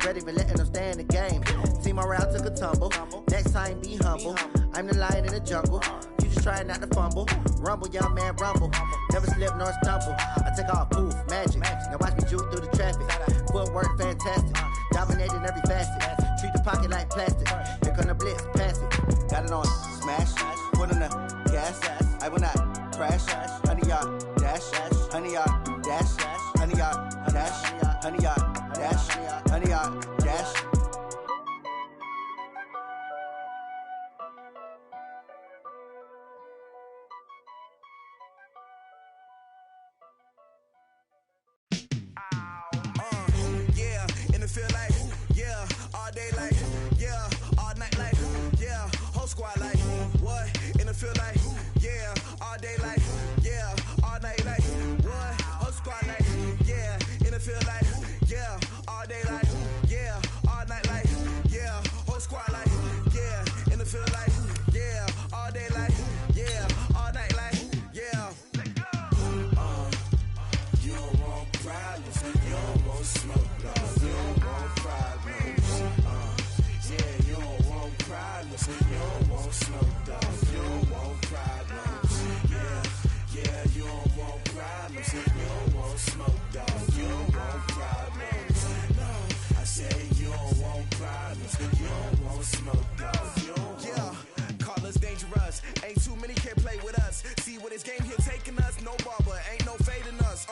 Ready for letting them stay in the game. See my route took a tumble. Next time be humble. I'm the lion in the jungle. You just trying not to fumble. Rumble, young man, rumble. Never slip nor stumble. I take off, poof, magic. Now watch me juke through the traffic. Footwork fantastic. Dominating every facet. Treat the pocket like plastic. Here come the blitz, pass it. Got it on, smash. Put on the gas. I will not crash. Honey yard, dash. Honey yard, dash. Honey yard, dash. Honey yard, dash. Honey yard, dash. Feel like, yeah, all day like, yeah, all night like, yeah, whole squad like, what? And it feel like, yeah, all day like, yeah, all night like, what? Whole squad like, yeah, and it feel like, yeah, all day like, yeah, all night like, yeah, whole squad like, yeah, and it feel like, yeah, all day like, yeah, all night like, yeah. You don't want problems, you don't want smoke, no. You don't want smoke, dog. You don't want problems. Yeah, you don't want problems. You don't want smoke, dog. You don't want problems. No, I said you don't want problems. You don't want smoke, dog. You don't want. Call us dangerous. Ain't too many can play with us. See what this game here taking us. No barber, ain't no fading us.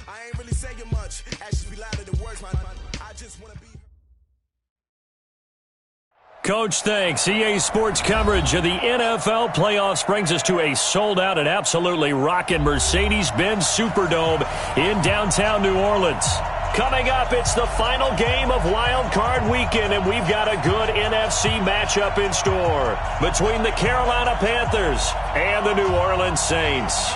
I ain't really saying much. Actions be louder than words, man. I just wanna be. Coach, thanks. EA Sports coverage of the NFL playoffs brings us to a sold-out and absolutely rocking Mercedes-Benz Superdome in downtown New Orleans. Coming up, it's the final game of Wild Card Weekend, and we've got a good NFC matchup in store between the Carolina Panthers and the New Orleans Saints.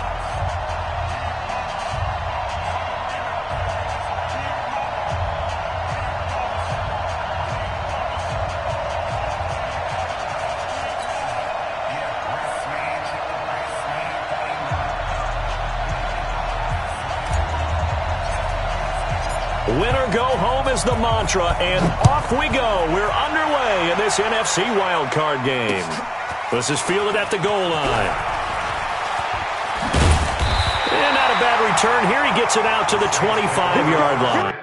Winner go home is the mantra, and off we go. We're underway in this NFC wildcard game. This is fielded at the goal line. And not a bad return here. He gets it out to the 25-yard line.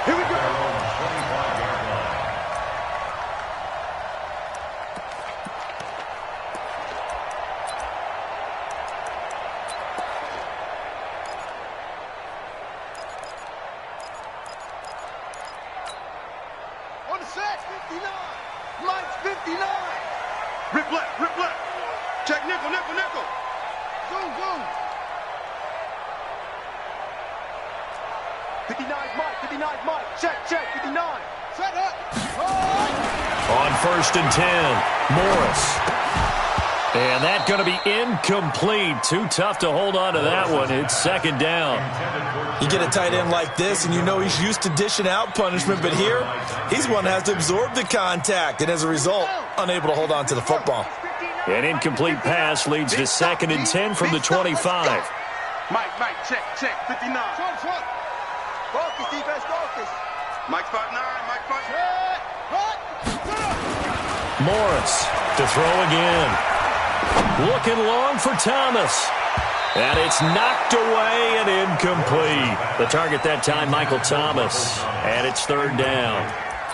Here we go. On the set, 59. Mike's 59. Rip left. Check nickel. Zoom. 59 Mike. Check, 59. Set up. On 1st and 10, Morris. And that's going to be incomplete. Too tough to hold on to that one. It's 2nd down. You get a tight end like this, and you know he's used to dishing out punishment, but here, he's one that has to absorb the contact, and as a result, unable to hold on to the football. An incomplete pass leads to 2nd and 10 from the 25. Mike, check, 59. Front. Focus, defense, focus. Mike 5'9", Mike 5'9". Morris to throw again. Looking long for Thomas. And it's knocked away and incomplete. The target that time, Michael Thomas. And it's 3rd down.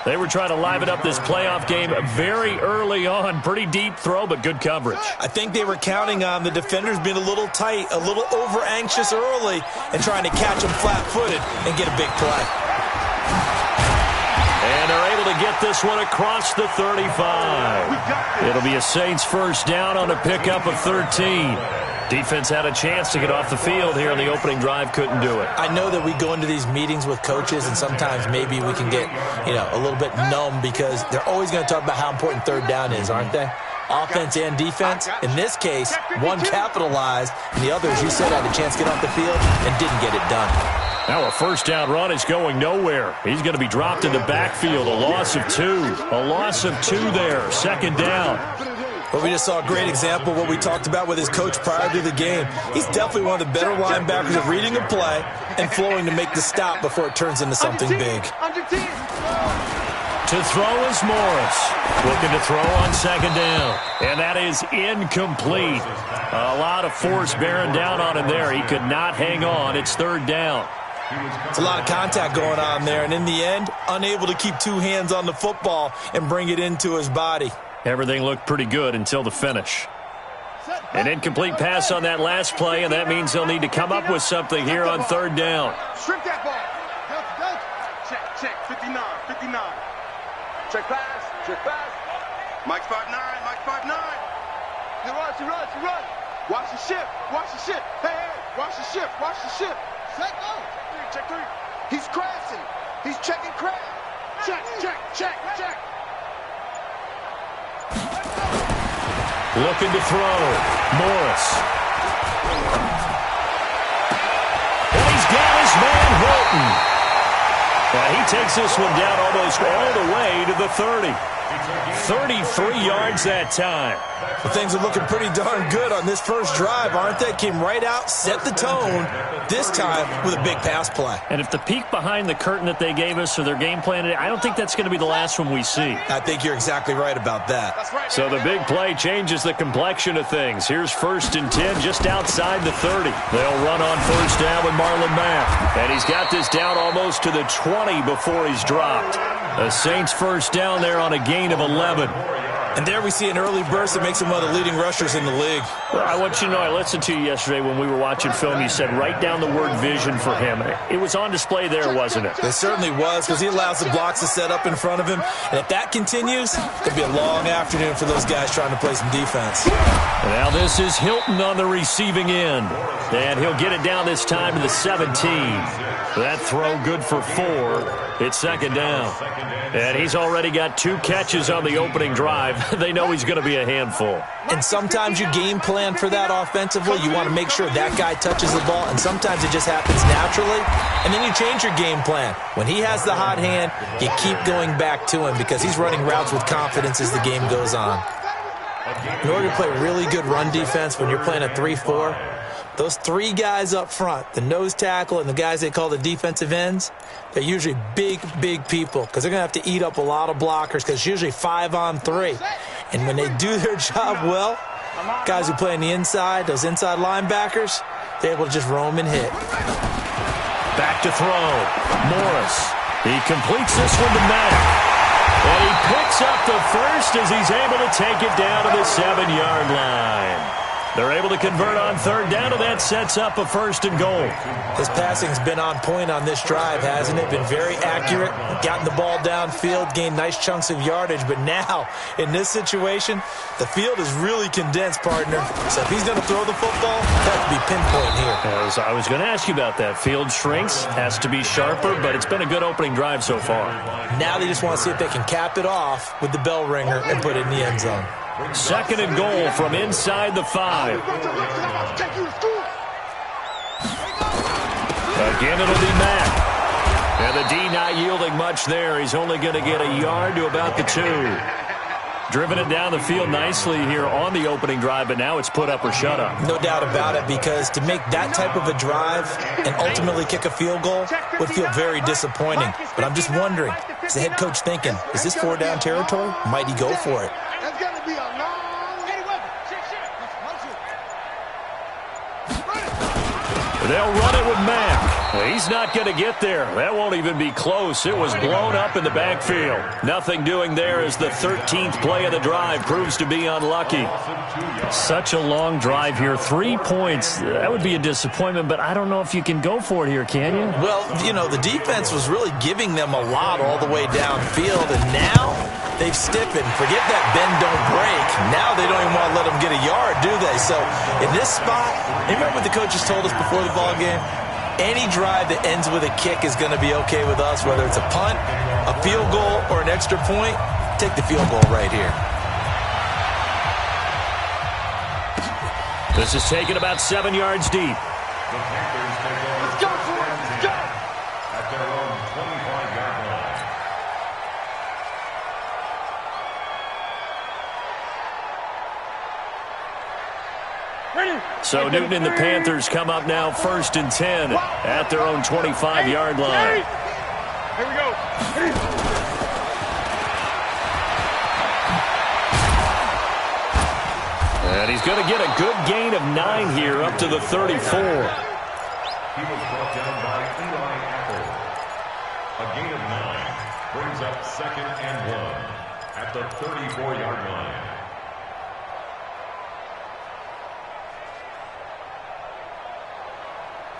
They were trying to liven up this playoff game very early on. Pretty deep throw, but good coverage. I think they were counting on the defenders being a little tight, a little over-anxious early, and trying to catch them flat-footed and get a big play. And they're able to get this one across the 35. It'll be a Saints 1st down on a pickup of 13. Defense had a chance to get off the field here in the opening drive, couldn't do it. I know that we go into these meetings with coaches, and sometimes maybe we can get, a little bit numb because they're always going to talk about how important third down is, aren't they? Offense and defense. In this case, one capitalized, and the other, as you said, had a chance to get off the field and didn't get it done. Now a first down run is going nowhere. He's going to be dropped in the backfield. A loss of 2. A loss of 2 there. Second down. Well, we just saw a great example of what we talked about with his coach prior to the game. He's definitely one of the better linebackers of reading a play and flowing to make the stop before it turns into something big. To throw is Morris. Looking to throw on second down. And that is incomplete. A lot of force bearing down on him there. He could not hang on. It's third down. It's a lot of contact going on there. And in the end, unable to keep 2 hands on the football and bring it into his body. Everything looked pretty good until the finish. An incomplete pass on that last play, and that means they'll need to come up with something here on third down. Shrimp that ball. Check. 59. Check pass. Mike's 5'9", Mike's 5'9". He runs. Watch the ship. Hey, watch the ship. Set go. Check 3. He's crashing. He's checking crash. Check. Looking to throw. Morris. And he's got his man Hilton. And he takes this one down almost all the way to the 30. 33 yards that time. Well, things are looking pretty darn good on this first drive, aren't they? Came right out, set the tone, this time with a big pass play. And if the peek behind the curtain that they gave us or their game plan, I don't think that's going to be the last one we see. I think you're exactly right about that. So the big play changes the complexion of things. Here's 1st and 10 just outside the 30. They'll run on first down with Marlon Mack. And he's got this down almost to the 20 before he's dropped. The Saints first down there on a gain of 11. And there we see an early burst that makes him one of the leading rushers in the league. Well, I want you to know, I listened to you yesterday when we were watching film. You said write down the word vision for him. It was on display there, wasn't it? It certainly was, because he allows the blocks to set up in front of him. And if that continues, it'll be a long afternoon for those guys trying to play some defense. Now this is Hilton on the receiving end. And he'll get it down this time to the 17. That throw good for 4. It's second down. And he's already got 2 catches on the opening drive. They know he's going to be a handful. And sometimes you game plan for that offensively. You want to make sure that guy touches the ball, and sometimes it just happens naturally. And then you change your game plan. When he has the hot hand, you keep going back to him because he's running routes with confidence as the game goes on. In order to play really good run defense when you're playing a 3-4, those 3 guys up front, the nose tackle and the guys they call the defensive ends, they're usually big people because they're going to have to eat up a lot of blockers because it's usually 5-on-3. And when they do their job well, guys who play on the inside, those inside linebackers, they're able to just roam and hit. Back to throw. Morris. He completes this one to Mack. And he picks up the first as he's able to take it down to the 7-yard line. They're able to convert on third down, and that sets up a 1st and goal. His passing's been on point on this drive, hasn't it? Been very accurate, gotten the ball downfield, gained nice chunks of yardage. But now, in this situation, the field is really condensed, partner. So if he's going to throw the football, it has to be pinpoint here. I was going to ask you about that. Field shrinks, has to be sharper, but it's been a good opening drive so far. Now they just want to see if they can cap it off with the bell ringer and put it in the end zone. 2nd and goal from inside the 5. Again, it'll be Mack. And the D not yielding much there. He's only going to get a yard to about the 2. Driven it down the field nicely here on the opening drive, but now it's put up or shut up. No doubt about it, because to make that type of a drive and ultimately kick a field goal would feel very disappointing. But I'm just wondering, is the head coach thinking, is this 4-down territory? Might he go for it? That's going to be a long... They'll run it with Mack. He's not going to get there. That won't even be close. It was blown up in the backfield. Nothing doing there as the 13th play of the drive proves to be unlucky. Such a long drive here. 3 points. That would be a disappointment, but I don't know if you can go for it here, can you? Well, the defense was really giving them a lot all the way downfield, and now they've stiffened. Forget that bend, don't break. Now they don't even want to let them get a yard, do they? So in this spot, you remember what the coaches told us before the ball game? Any drive that ends with a kick is going to be okay with us, whether it's a punt, a field goal, or an extra point. Take the field goal right here. This is taken about 7 yards deep. Let's go, boys. Let's go. At their own 25-yard line. So Newton and the Panthers come up now 1st and 10 at their own 25-yard line. Here we go. And he's going to get a good gain of 9 here up to the 34. He was brought down by Eli Apple. A gain of 9 brings up 2nd and 1 at the 34-yard line.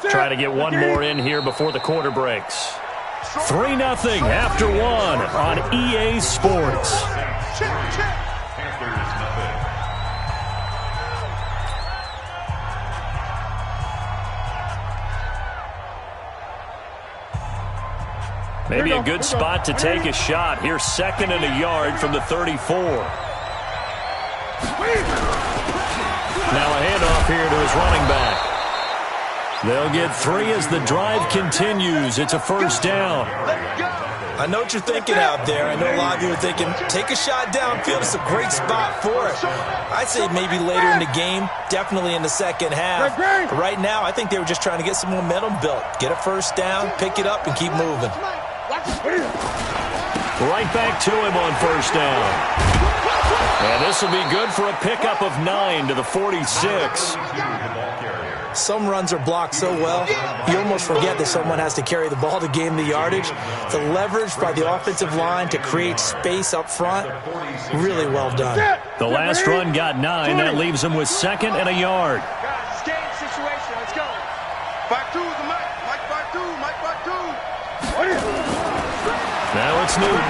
Try to get one more in here before the quarter breaks. 3-0 after 1 on EA Sports. Panthers nothing. Maybe a good spot to take a shot. Here's 2nd and a yard from the 34. Now a handoff here to his running back. They'll get 3 as the drive continues. It's a 1st down. I know what you're thinking out there. I know a lot of you are thinking, take a shot downfield. It's a great spot for it. I'd say maybe later in the game, definitely in the second half. But right now, I think they were just trying to get some momentum built. Get a 1st down, pick it up, and keep moving. Right back to him on 1st down. And this will be good for a pickup of 9 to the 46. Some runs are blocked so well, you almost forget that someone has to carry the ball to gain the yardage. The leverage by the offensive line to create space up front, really well done. The last run got 9. That leaves him with 2nd and a yard. Guys, game situation. Let's go. 5-2 is the Mike. Mike 5-2. Mike 5-2. Now it's Newton.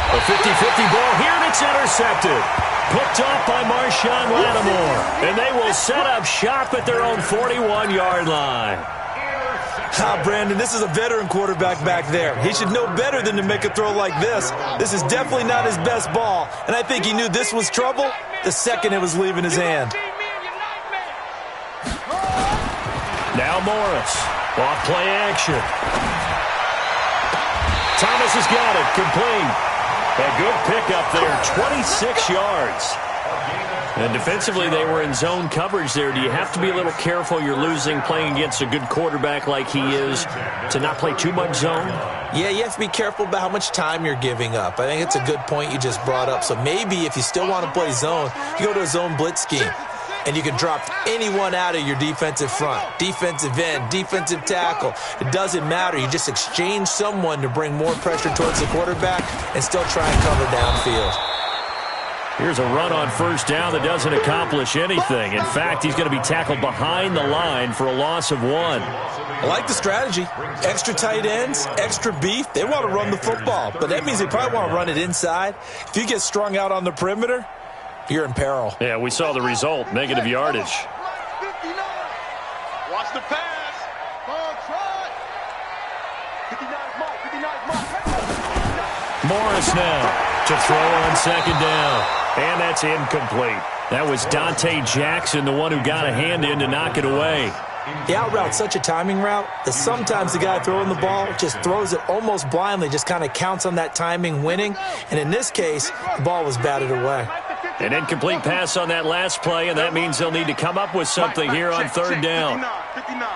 A 50-50 ball here, and it's intercepted. Picked off by Marshawn Lattimore. And they will set up shop at their own 41-yard line. Brandon, this is a veteran quarterback back there. He should know better than to make a throw like this. This is definitely not his best ball, and I think he knew this was trouble the second it was leaving his hand. Now Morris. Off play action. Thomas has got it. Complete. A good pickup there. 26 yards. And defensively, they were in zone coverage there. Do you have to be a little careful? You're losing playing against a good quarterback like he is to not play too much zone? Yeah, you have to be careful about how much time you're giving up. I think it's a good point you just brought up. So maybe if you still want to play zone, you go to a zone blitz scheme. And you can drop anyone out of your defensive front, defensive end, defensive tackle. It doesn't matter. You just exchange someone to bring more pressure towards the quarterback and still try and cover downfield. Here's a run on 1st down that doesn't accomplish anything. In fact, he's going to be tackled behind the line for a loss of 1. I like the strategy. Extra tight ends, extra beef. They want to run the football, but that means they probably want to run it inside. If you get strung out on the perimeter, you're in peril. Yeah, we saw the result. Negative yardage. Watch the pass. Morris now to throw on 2nd down. And that's incomplete. That was Dante Jackson, the one who got a hand in to knock it away. The out route's such a timing route that sometimes the guy throwing the ball just throws it almost blindly, just kind of counts on that timing winning. And in this case, the ball was batted away. An incomplete pass on that last play, and that means they'll need to come up with something here on 3rd down. 59.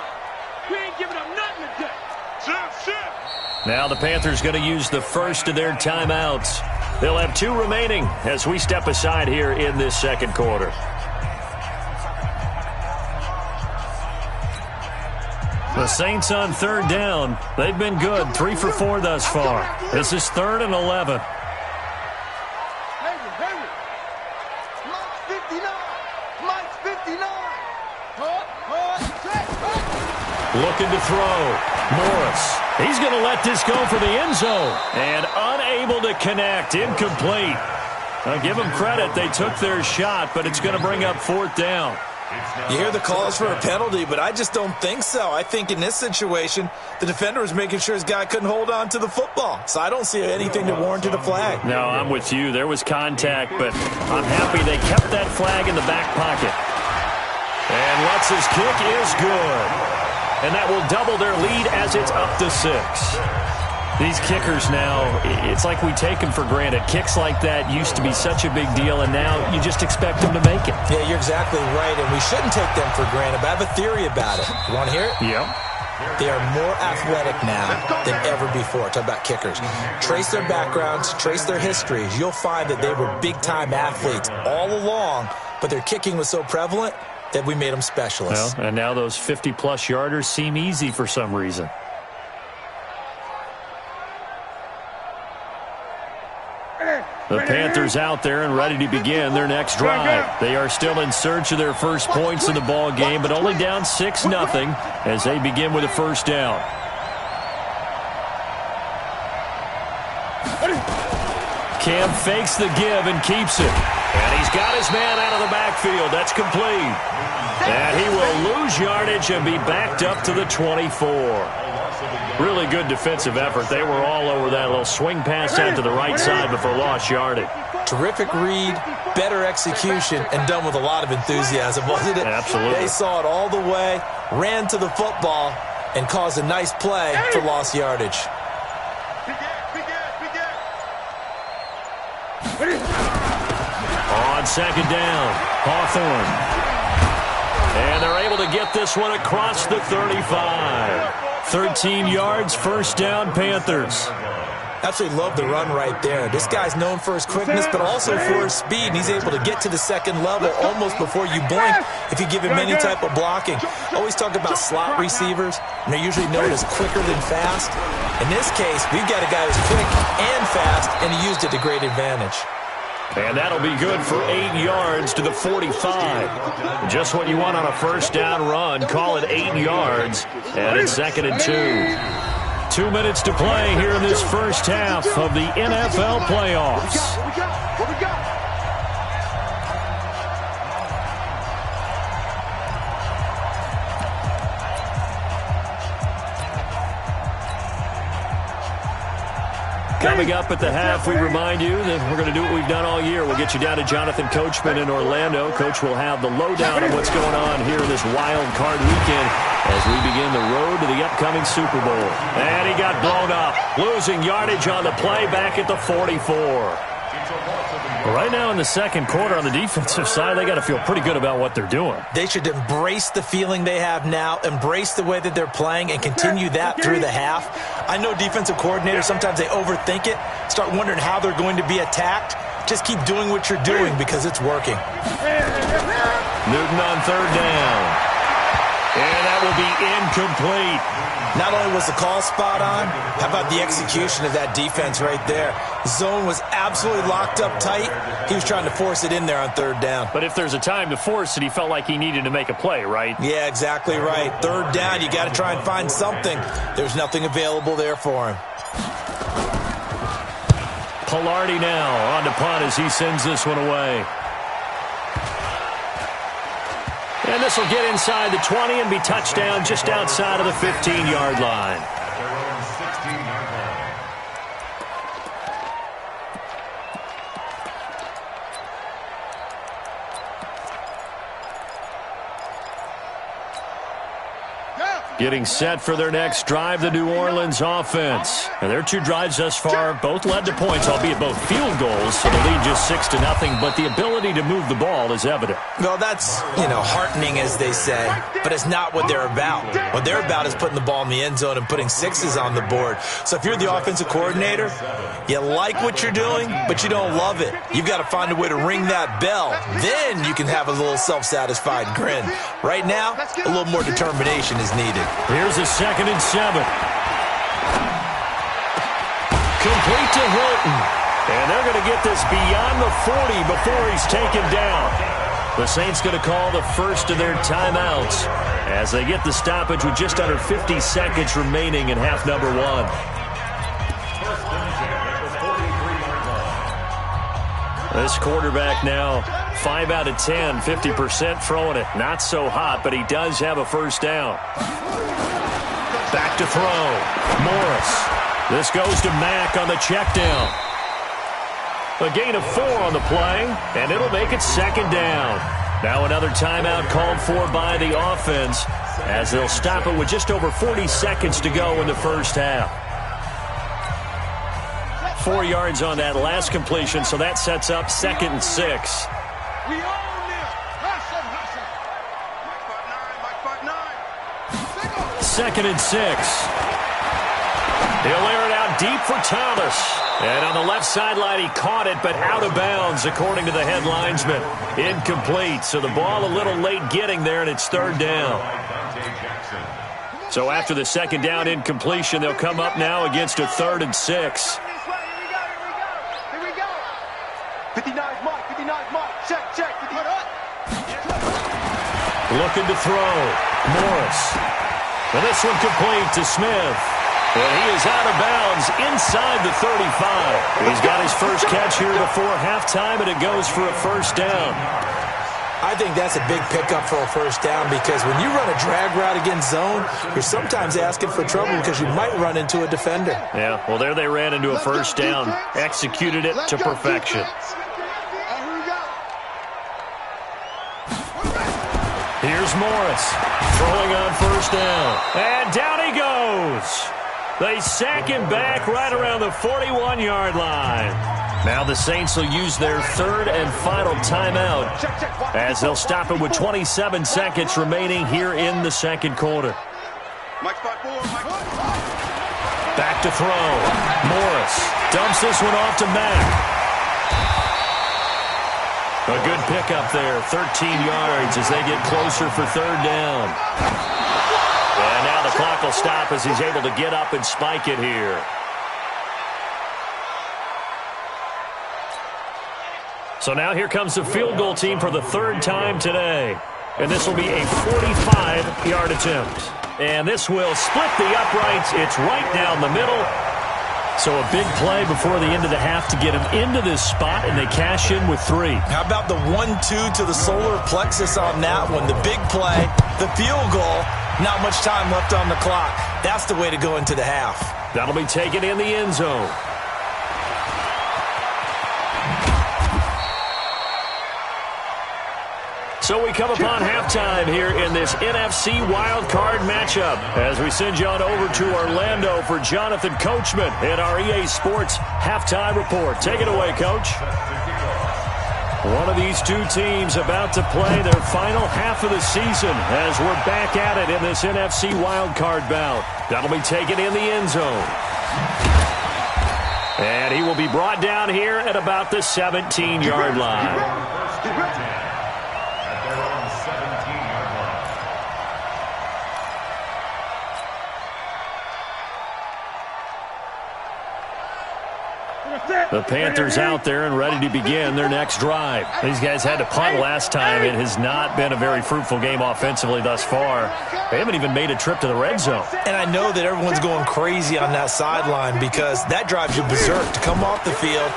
We ain't giving up nothing today. Now the Panthers going to use the first of their timeouts. They'll have 2 remaining as we step aside here in this 2nd quarter. The Saints on 3rd down. They've been good, 3 for 4 thus far. This is 3rd and 11. Looking to throw. Morris He's going to let this go for the end zone. And unable to connect. Incomplete. I'll give them credit. They took their shot, but it's going to bring up 4th down. You hear the calls for a penalty, but I just don't think so. I think in this situation, the defender was making sure his guy couldn't hold on to the football. So I don't see anything to warrant a flag. No, I'm with you. There was contact, but I'm happy they kept that flag in the back pocket. And Lutz's kick is good. And that will double their lead as it's up to 6. These kickers now, it's like we take them for granted. Kicks like that used to be such a big deal, and now you just expect them to make it. Yeah, you're exactly right, and we shouldn't take them for granted, but I have a theory about it. You want to hear it? Yep. They are more athletic now than ever before. Talk about kickers. Trace their backgrounds, trace their histories. You'll find that they were big-time athletes all along, but their kicking was so prevalent that we made them specialists. Well, and now those 50-plus yarders seem easy for some reason. The Panthers out there and ready to begin their next drive. They are still in search of their first points in the ball game, but only down 6-0 as they begin with a 1st down. Cam fakes the give and keeps it. And he's got his man out of the backfield. That's complete. And he will lose yardage and be backed up to the 24. Really good defensive effort. They were all over that little swing pass out to the right side before lost yardage. Terrific read, better execution, and done with a lot of enthusiasm, wasn't it? Absolutely. They saw it all the way, ran to the football, and caused a nice play for lost yardage. On 2nd down, Hawthorne. And they're able to get this one across the 35. 13 yards, 1st down, Panthers. Absolutely love the run right there. This guy's known for his quickness, but also for his speed. And he's able to get to the 2nd level almost before you blink if you give him any type of blocking. Always talk about slot receivers, and they're usually known as quicker than fast. In this case, we've got a guy who's quick and fast, and he used it to great advantage. And that'll be good for 8 yards to the 45. Just what you want on a 1st down run. Call it 8 yards. And it's 2nd and 2. 2 minutes to play here in this first half of the NFL playoffs. What we got? Coming up at the half, we remind you that we're going to do what we've done all year. We'll get you down to Jonathan Coachman in Orlando. Coach will have the lowdown on what's going on here in this wild card weekend as we begin the road to the upcoming Super Bowl. And he got blown up, losing yardage on the play back at the 44. Right now in the 2nd quarter on the defensive side, they got to feel pretty good about what they're doing. They should embrace the feeling they have now, embrace the way that they're playing, and continue that through the half. I know defensive coordinators, sometimes they overthink it, start wondering how they're going to be attacked. Just keep doing what you're doing because it's working. Newton on 3rd down. And that will be incomplete. Not only was the call spot on, how about the execution of that defense right there? Zone was absolutely locked up tight. He was trying to force it in there on 3rd down. But if there's a time to force it, he felt like he needed to make a play, right? Yeah, exactly right. 3rd down, you got to try and find something. There's nothing available there for him. Pilardi now on to punt as he sends this one away. And this will get inside the 20 and be touchdown just outside of the 15-yard line. Getting set for their next drive, the New Orleans offense. And their 2 drives thus far both led to points, albeit both field goals, so the lead just 6-0, but the ability to move the ball is evident. Well, that's, heartening, as they say, but it's not what they're about. What they're about is putting the ball in the end zone and putting 6s on the board. So if you're the offensive coordinator, you like what you're doing, but you don't love it. You've got to find a way to ring that bell. Then you can have a little self-satisfied grin. Right now, a little more determination is needed. Here's a 2nd and 7. Complete to Hilton. And they're going to get this beyond the 40 before he's taken down. The Saints going to call the first of their timeouts as they get the stoppage with just under 50 seconds remaining in half number one. This quarterback now 5 out of 10, 50% throwing it. Not so hot, but he does have a first down. Back to throw. Morris. This goes to Mack on the check down. A gain of 4 on the play, and it'll make it second down. Now another timeout called for by the offense as they'll stop it with just over 40 seconds to go in the first half. 4 yards on that last completion, so that sets up 2nd and 6. We own this. Hustle, hustle. 2nd and 6. He'll air it out deep for Thomas. And on the left sideline, he caught it, but out of bounds, according to the head linesman. Incomplete, so the ball a little late getting there, and it's 3rd down. So after the 2nd down incompletion, they'll come up now against a 3rd and 6. Here we go. 59's Mike. 59's Mike. Check, check. Looking to throw. Morris. And this one complete to Smith. And he is out of bounds inside the 35. He's got his first catch here before halftime, and it goes for a first down. I think that's a big pickup for a first down because when you run a drag route against zone, you're sometimes asking for trouble because you might run into a defender. Yeah, well, there they ran into a first down. Executed it to perfection. Here's Morris throwing on first down. And down he goes. They sack him back right around the 41-yard line. Now the Saints will use their 3rd and final timeout as they'll stop it with 27 seconds remaining here in the 2nd quarter. Back to throw. Morris dumps this one off to Mack. A good pickup there, 13 yards as they get closer for 3rd down. And now the clock will stop as he's able to get up and spike it here. So now here comes the field goal team for the 3rd time today. And this will be a 45-yard attempt. And this will split the uprights. It's right down the middle. So a big play before the end of the half to get him into this spot, and they cash in with 3. How about the 1-2 to the solar plexus on that one? The big play, the field goal, not much time left on the clock. That's the way to go into the half. That'll be taken in the end zone. So we come upon halftime here in this NFC wildcard matchup as we send you on over to Orlando for Jonathan Coachman in our EA Sports Halftime Report. Take it away, Coach. One of these two teams about to play their final half of the season as we're back at it in this NFC wildcard bout. That'll be taken in the end zone. And he will be brought down here at about the 17-yard line. The Panthers out there and ready to begin their next drive. These guys had to punt last time. It has not been a very fruitful game offensively thus far. They haven't even made a trip to the red zone. And I know that everyone's going crazy on that sideline because that drives you berserk to come off the field,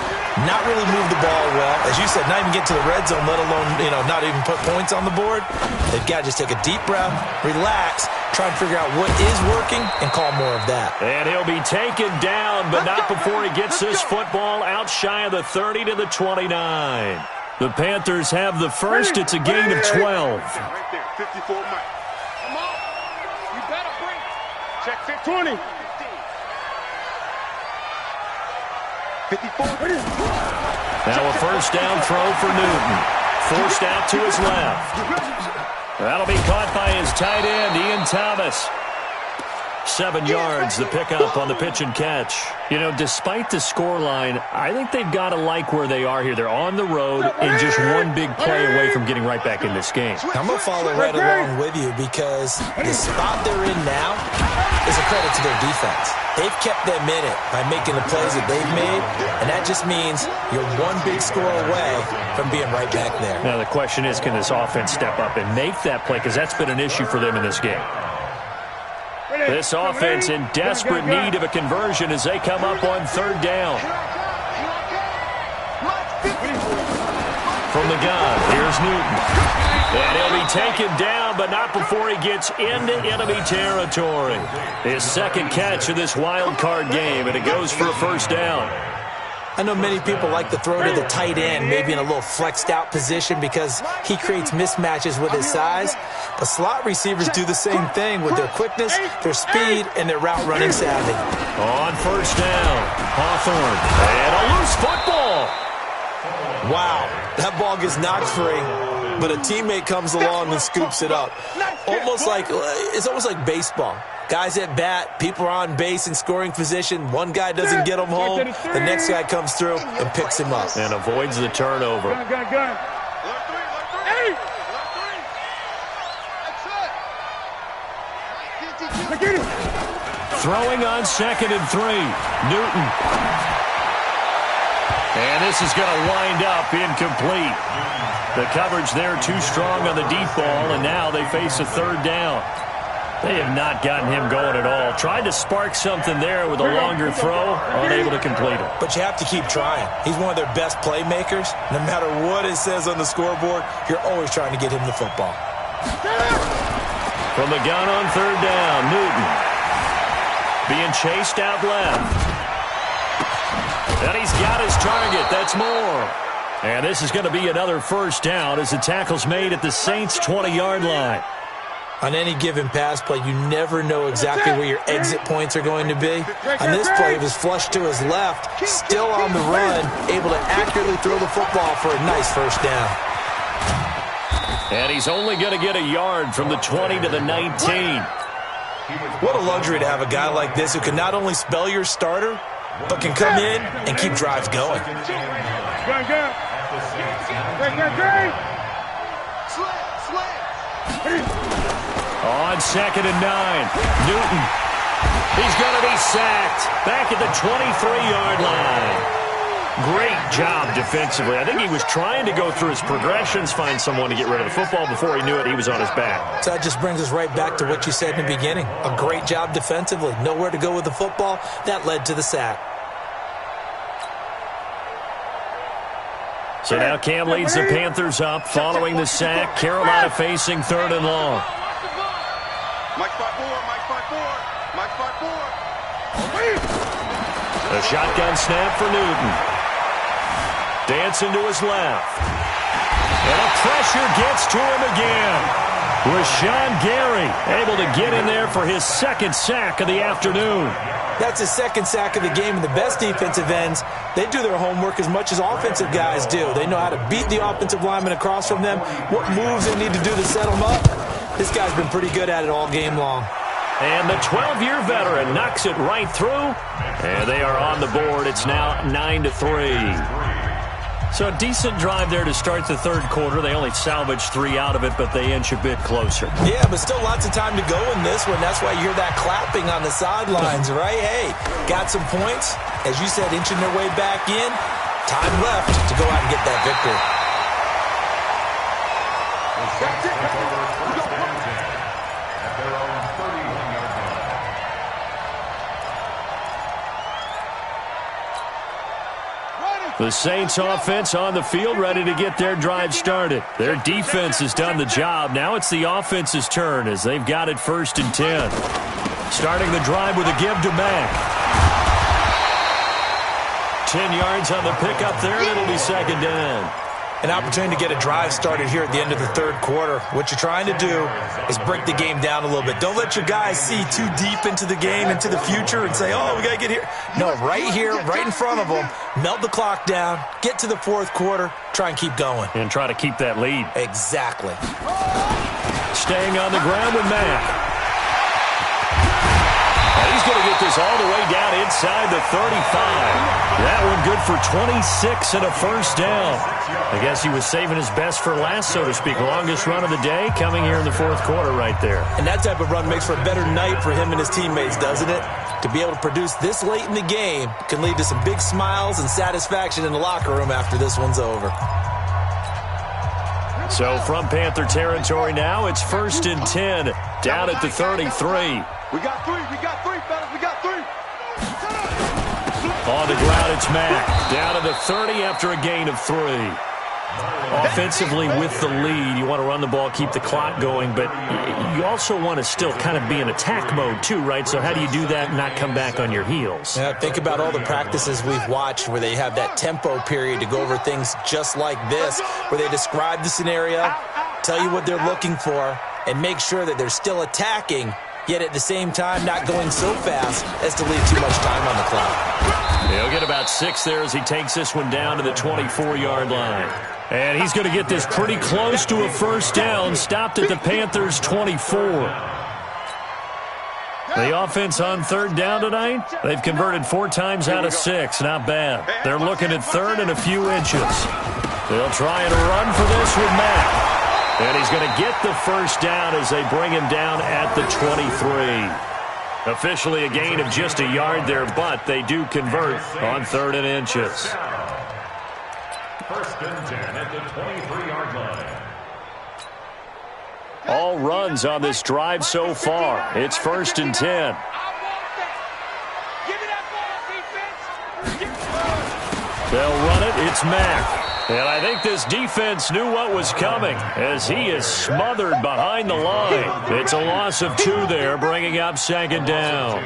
not really move the ball well. As you said, not even get to the red zone, let alone, not even put points on the board. They've got to just take a deep breath, relax, try and figure out what is working and call more of that. And he'll be taken down, but not before he gets this football out shy of the 30 to the 29. The Panthers have the first. It's a gain of 12. Right there, 54 Mike. Come on. You better bring it. Check 20. 54. Now a first down throw for Newton. Forced out to his left. That'll be caught by his tight end, Ian Thomas. 7 yards, the pickup on the pitch and catch. You know, despite the scoreline, I think they've got to like where they are here. They're on the road and just one big play away from getting right back in this game. I'm going to follow right along with you because the spot they're in now is a credit to their defense. They've kept them in it by making the plays that they've made, and that just means you're one big score away from being right back there. Now, the question is, can this offense step up and make that play? Because that's been an issue for them in this game. This offense in desperate need of a conversion as they come up on 3rd down. From the gun, here's Newton. And he'll be taken down, but not before he gets into enemy territory. His 2nd catch of this wild card game, and it goes for a 1st down. I know many people like to throw to the tight end, maybe in a little flexed out position because he creates mismatches with his size. But slot receivers do the same thing with their quickness, their speed, and their route running savvy. On 1st down, Hawthorne. And a loose football. Wow, that ball gets knocked free, but a teammate comes along and scoops it up. It's almost like baseball. Guys at bat, people are on base in scoring position. One guy doesn't get him home. The next guy comes through and picks him up. And avoids the turnover. Throwing on 2nd and 3. Newton. And this is going to wind up incomplete. The coverage there too strong on the deep ball, and now they face a 3rd down. They have not gotten him going at all. Tried to spark something there with a longer throw, unable to complete it. But you have to keep trying. He's one of their best playmakers. No matter what it says on the scoreboard, you're always trying to get him the football. From the gun on 3rd down, Newton. Being chased out left. And he's got his target. That's more. And this is going to be another 1st down as the tackle's made at the Saints' 20-yard line. On any given pass play, you never know exactly where your exit points are going to be. On this play, it was flushed to his left, still on the run, able to accurately throw the football for a nice 1st down. And he's only going to get a yard from the 20 to the 19. What a luxury to have a guy like this who can not only spell your starter, but can come in and keep drives going. On 2nd and 9, Newton. He's going to be sacked back at the 23-yard line. Great job defensively. I think he was trying to go through his progressions, find someone to get rid of the football. Before he knew it, he was on his back. So that just brings us right back to what you said in the beginning. A great job defensively. Nowhere to go with the football. That led to the sack. So now Cam leads the Panthers up following the sack. Carolina facing 3rd and long. Mike 5-4, Mike 5-4, Mike 5-4. A shotgun snap for Newton. Dancing to his left. And a pressure gets to him again. Rashawn Gary able to get in there for his 2nd sack of the afternoon. That's his 2nd sack of the game, and the best defensive ends, they do their homework as much as offensive guys do. They know how to beat the offensive lineman across from them, what moves they need to do to set them up. This guy's been pretty good at it all game long. And the 12-year veteran knocks it right through, and they are on the board. It's now 9-3. So a decent drive there to start the 3rd quarter. They only salvaged 3 out of it, but they inch a bit closer. Yeah, but still lots of time to go in this one. That's why you hear that clapping on the sidelines, right? Hey, got some points. As you said, inching their way back in. Time left to go out and get that victory. The Saints offense on the field, ready to get their drive started. Their defense has done the job. Now it's the offense's turn as they've got it 1st and 10. Starting the drive with a give to Mack. 10 yards on the pickup there, and it'll be 2nd down. An opportunity to get a drive started here at the end of the 3rd quarter. What you're trying to do is break the game down a little bit. Don't let your guys see too deep into the game, into the future, and say, oh, we got to get here. No, right here, right in front of them, melt the clock down, get to the 4th quarter, try and keep going. And try to keep that lead. Exactly. Staying on the ground with Mack. And he's going to get this all the way down inside the 35. That one good for 26 and a first down. I guess he was saving his best for last, so to speak. Longest run of the day coming here in the fourth quarter right there. And that type of run makes for a better night for him and his teammates, doesn't it? To be able to produce this late in the game can lead to some big smiles and satisfaction in the locker room after this one's over. So from Panther territory now, it's 1st and 10, down at the 33. We got three, fellas, we got three. On the ground, it's Mack. Down to the 30 after a gain of 3. Offensively with the lead, you want to run the ball, keep the clock going, but you also want to still kind of be in attack mode too, right? So how do you do that and not come back on your heels? Yeah, think about all the practices we've watched where they have that tempo period to go over things just like this, where they describe the scenario, tell you what they're looking for, and make sure that they're still attacking, yet at the same time not going so fast as to leave too much time on the clock. He'll get about 6 there as he takes this one down to the 24-yard line. And he's going to get this pretty close to a first down, stopped at the Panthers' 24. The offense on 3rd down tonight, they've converted 4 times out of 6. Not bad. They're looking at 3rd and a few inches. They'll try and run for this with Mack. And he's going to get the first down as they bring him down at the 23. Officially a gain of just a yard there, but they do convert on 3rd and inches. 1st and 10 at the 23-yard line. All runs on this drive so far. It's 1st and 10. They'll run it. It's Mack. And I think this defense knew what was coming as he is smothered behind the line. It's a loss of 2 there, bringing up 2nd down.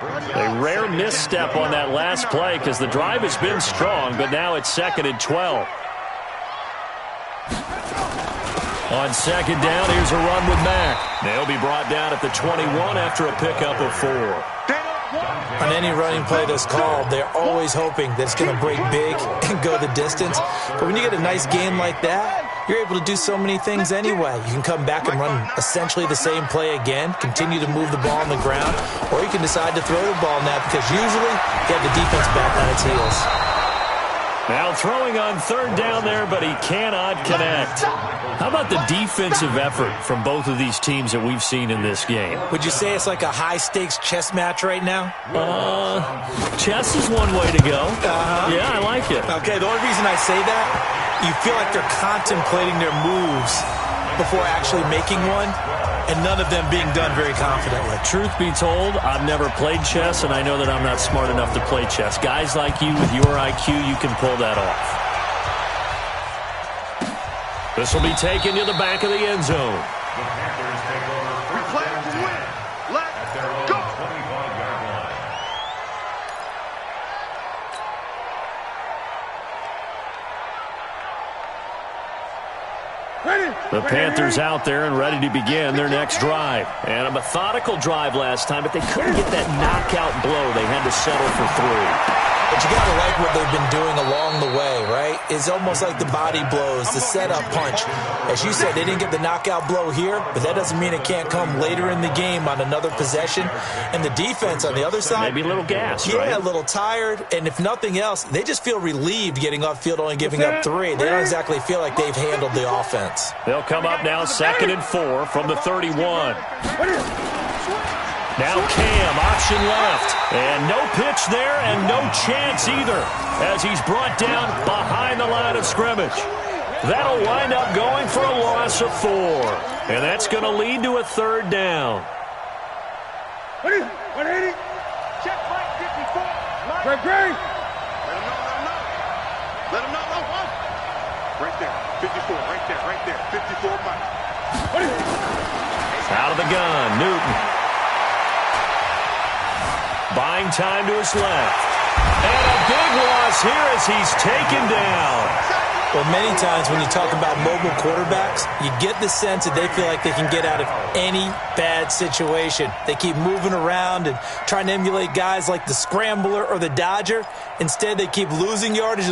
A rare misstep on that last play because the drive has been strong, but now it's 2nd and 12. On 2nd down, here's a run with Mack. They'll be brought down at the 21 after a pickup of 4. On any running play that's called, they're always hoping that it's going to break big and go the distance. But when you get a nice game like that, you're able to do so many things anyway. You can come back and run essentially the same play again, continue to move the ball on the ground, or you can decide to throw the ball now because usually you have the defense back on its heels. Now throwing on 3rd down there, but he cannot connect. How about the defensive effort from both of these teams that we've seen in this game? Would you say it's like a high-stakes chess match right now? Chess is one way to go. Yeah, I like it. Okay, the only reason I say that, you feel like they're contemplating their moves before actually making one, and none of them being done very confidently. Truth be told, I've never played chess, and I know that I'm not smart enough to play chess. Guys like you with your IQ, you can pull that off. This will be taken to the back of the end zone. The Panthers take over 3 plays to win. Let's go. 25-yard line. The Panthers out there and ready to begin their next drive. And a methodical drive last time, but they couldn't get that knockout blow. They had to settle for 3. But you got to like what they've been doing along the way, right? It's almost like the body blows, the setup punch. As you said, they didn't get the knockout blow here, but that doesn't mean it can't come later in the game on another possession. And the defense on the other side, maybe a little gassed, right? Yeah, a little tired. And if nothing else, they just feel relieved getting off field, only giving up 3. They don't exactly feel like they've handled the offense. They'll come up now 2nd and 4 from the 31. Now Cam, option left. And no pitch there and no chance either as he's brought down behind the line of scrimmage. That'll wind up going for a loss of 4. And that's going to lead to a 3rd down. 180. Check right 54. Great, great. Let him know. Right there. 54. Right there. 54 Mike. Out of the gun, Newton. Buying time to his left. And a big loss here as he's taken down. Well, many times when you talk about mobile quarterbacks, you get the sense that they feel like they can get out of any bad situation. They keep moving around and trying to emulate guys like the Scrambler or the Dodger. Instead, they keep losing yardage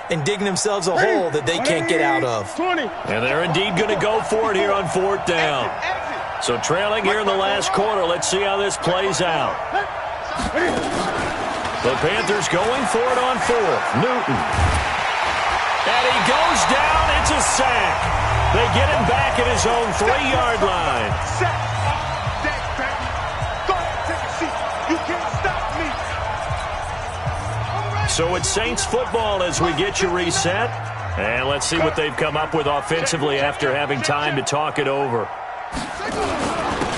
and digging themselves a hole that they can't get out of. And they're indeed going to go for it here on 4th down. So trailing here in the last quarter. Let's see how this plays out. The Panthers going for it on fourth. Newton. And he goes down. It's a sack. They get him back at his own 3-yard line. Go ahead, take a seat. You can't stop me. So it's Saints football as we get you reset. And let's see what they've come up with offensively after having time to talk it over.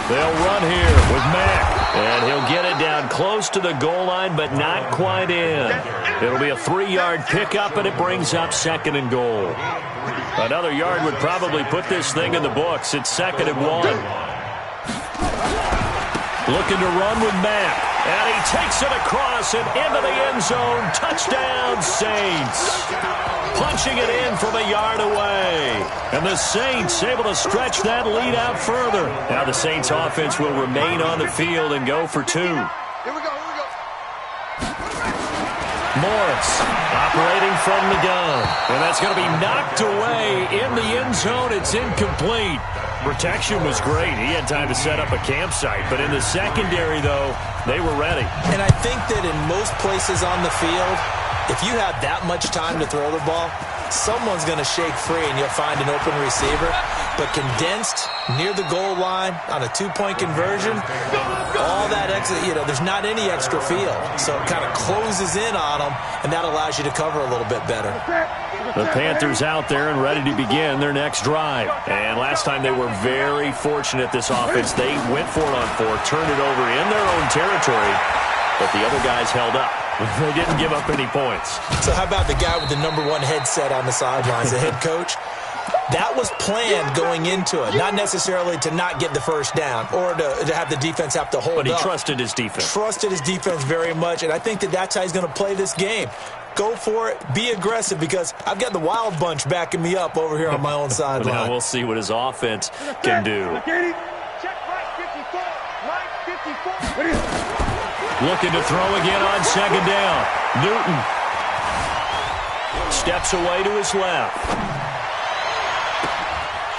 They'll run here with Mack. And he'll get it down close to the goal line, but not quite in. It'll be a 3-yard pickup, and it brings up 2nd and goal. Another yard would probably put this thing in the books. It's 2nd and 1. Looking to run with Mack. And he takes it across and into the end zone. Touchdown, Saints. Punching it in from a yard away. And the Saints able to stretch that lead out further. Now the Saints offense will remain on the field and go for 2. Here we go. Morris operating from the gun. And that's going to be knocked away in the end zone. It's incomplete. Protection was great. He had time to set up a campsite. But in the secondary, though, they were ready. And I think that in most places on the field, if you have that much time to throw the ball, someone's going to shake free and you'll find an open receiver. But condensed near the goal line on a 2-point conversion, all that extra, there's not any extra field. So it kind of closes in on them, and that allows you to cover a little bit better. The Panthers out there and ready to begin their next drive. And last time they were very fortunate, this offense. They went for it on 4, turned it over in their own territory, but the other guys held up. They didn't give up any points. So how about the guy with the number 1 headset on the sidelines, the head coach? That was planned going into it, not necessarily to not get the first down or to have the defense have to hold up. But he trusted his defense. Trusted his defense very much, and I think that's how he's going to play this game. Go for it. Be aggressive, because I've got the wild bunch backing me up over here on my own sideline. Now we'll see what his offense can do. Check right 54. Right 54. Looking to throw again on 2nd down. Newton steps away to his left.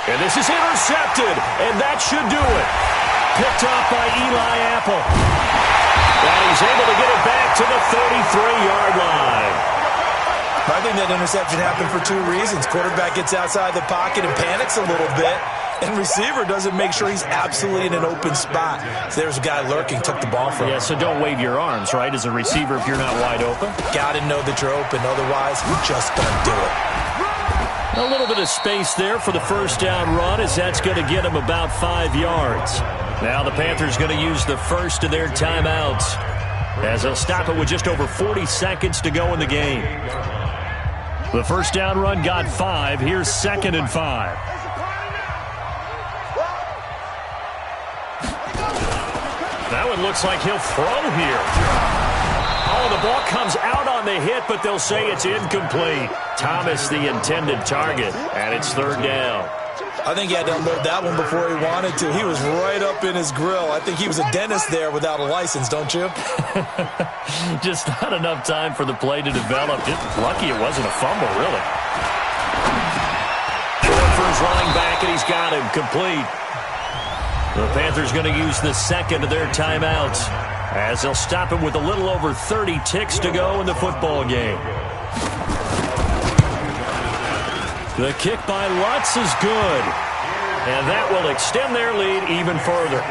And this is intercepted, and that should do it. Picked off by Eli Apple. And he's able to get it back to the 33-yard line. I think that interception happened for 2 reasons. Quarterback gets outside the pocket and panics a little bit, and receiver doesn't make sure he's absolutely in an open spot. So there's a guy lurking, took the ball from him. Yeah, so don't wave your arms, right, as a receiver if you're not wide open. Got to know that you're open, otherwise just don't do it. A little bit of space there for the first down run, as that's going to get him about 5 yards. Now the Panthers going to use the first of their timeouts, as they'll stop it with just over 40 seconds to go in the game. The first down run got 5. Here's 2nd and 5. That one looks like he'll throw here. Oh, the ball comes out on the hit, but they'll say it's incomplete. Thomas, the intended target, and it's 3rd down. I think he had to unload that one before he wanted to. He was right up in his grill. I think he was a dentist there without a license, don't you? Just not enough time for the play to develop. Just lucky it wasn't a fumble, really. Short for his running back, and he's got him complete. The Panthers going to use the second of their timeouts, as they'll stop him with a little over 30 ticks to go in the football game. The kick by Lutz is good, and that will extend their lead even further.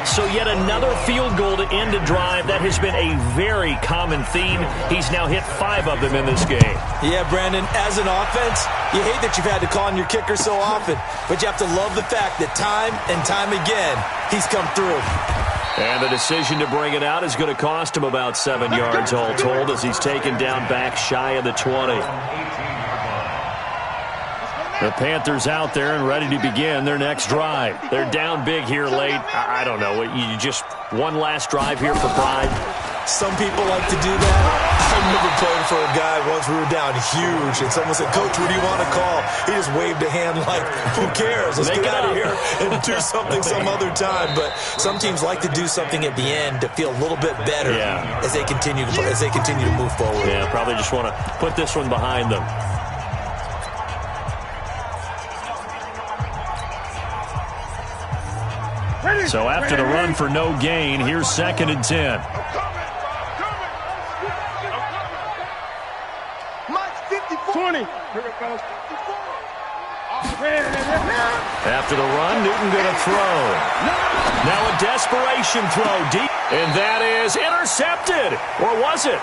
So yet another field goal to end a drive. That has been a very common theme. He's now hit 5 of them in this game. Yeah, Brandon, as an offense, you hate that you've had to call on your kicker so often, but you have to love the fact that time and time again, he's come through. And the decision to bring it out is going to cost him about 7 yards all told, as he's taken down back shy of the 20. The Panthers out there and ready to begin their next drive. They're down big here late. I don't know. You just one last drive here for pride? Some people like to do that. I remember playing for a guy once. We were down huge, and someone said, "Coach, what do you want to call?" He just waved a hand like, "Who cares? Let's get out of here and do something some other time." But some teams like to do something at the end to feel a little bit better as they continue to move forward. Yeah, probably just want to put this one behind them. So after the run for no gain, here's 2nd and 10. Mike's 54. 20. After the run, Newton going to throw. Now a desperation throw deep. And that is intercepted. Or was it?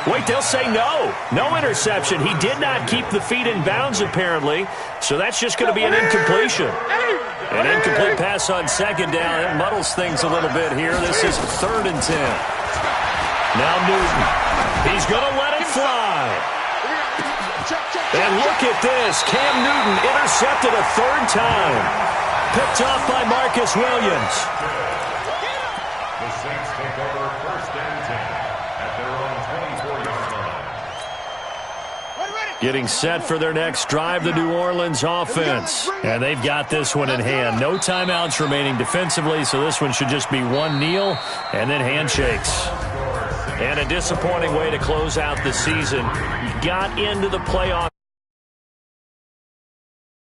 Wait, they'll say no. No interception. He did not keep the feet in bounds, apparently. So that's just going to be an incompletion. An incomplete pass on 2nd down. It muddles things a little bit here. This is 3rd and 10. Now Newton. He's going to let it fly. And look at this. Cam Newton intercepted a 3rd time. Picked off by Marcus Williams. The Saints take over 1st and 10 at their own 24-yard line. Getting set for their next drive, the New Orleans offense. And they've got this one in hand. No timeouts remaining defensively, so this one should just be one kneel and then handshakes. And a disappointing way to close out the season. You got into the playoffs.